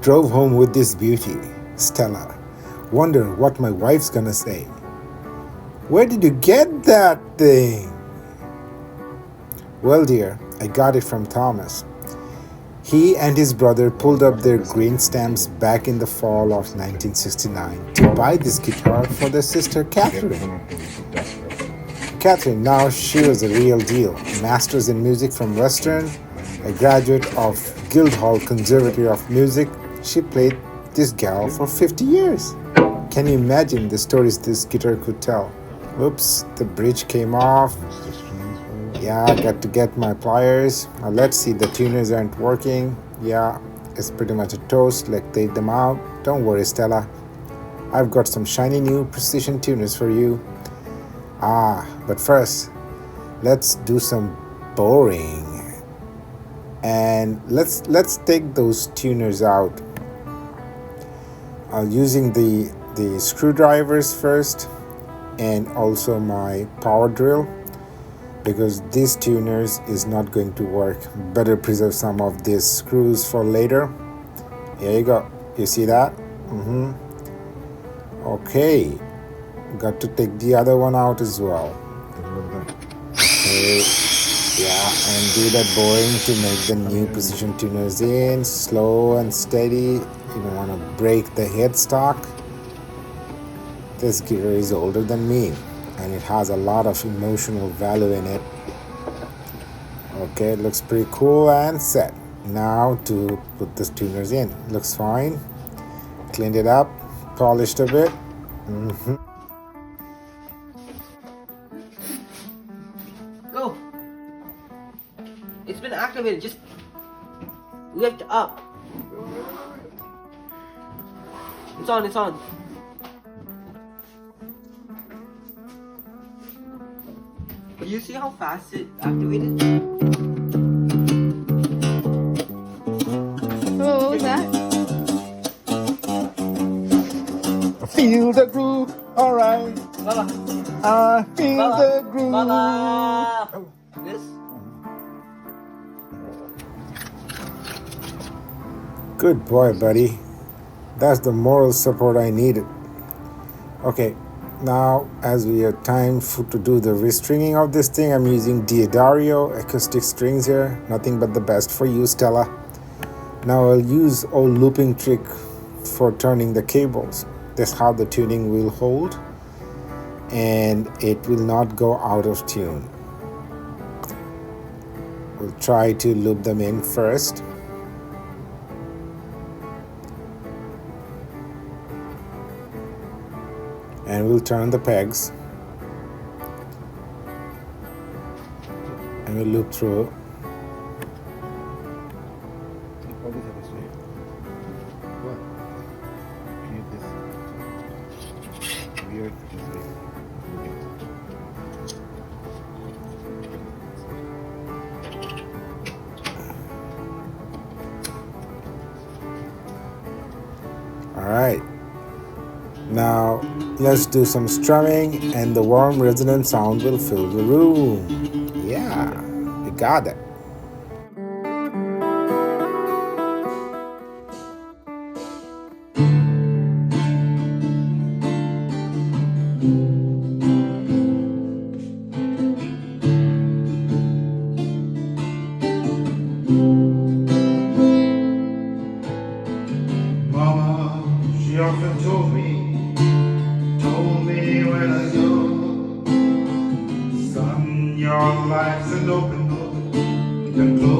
Drove home with this beauty, Stella. Wonder what my wife's gonna say. Where did you get that thing? Well, dear, I got it from Thomas. He and his brother pulled up their grain stamps back in the fall of 1969 to buy this guitar for their sister Catherine. Catherine, now she was a real deal. Masters in music from Western, a graduate of Guildhall Conservatory of Music. She played this gal for 50 years. Can you imagine the stories this guitar could tell? Oops, the bridge came off. Yeah, I got to get my pliers. Now let's see, the tuners aren't working. Yeah, it's pretty much a toast. Let's take them out. Don't worry, Stella. I've got some shiny new precision tuners for you. But first, let's do some boring. And let's take those tuners out. Using the screwdrivers first, and also my power drill, because these tuners is not going to work. Better preserve some of these screws for later. Here you go. You see that? Okay. Got to take the other one out as well. Okay. Yeah, and do that boring to make the new position tuners in. Slow and steady. You don't want to break the headstock. This guitar is older than me, and it has a lot of emotional value in it. Okay, it looks pretty cool and set. Now to put the tuners in. Looks fine. Cleaned it up, polished a bit. Go. It's been activated. Just lift up. It's on. It's on. Do you see how fast it activated? Oh, what was that? Feel the groove, alright. Baba. I feel Baba. the groove. Baba. Oh. This? Good boy, buddy. That's the moral support I needed. Okay, now as we have time to do the restringing of this thing, I'm using Diodario acoustic strings here. Nothing but the best for you, Stella. Now I'll use old looping trick for turning the cables. That's how the tuning will hold, and it will not go out of tune. We'll try to loop them in first. And we'll turn the pegs, and we'll loop through. Alright, now let's do some strumming, and the warm resonant sound will fill the room. Yeah, we got it. Mama, she often told me when I was young, son, your life's an open book. You can close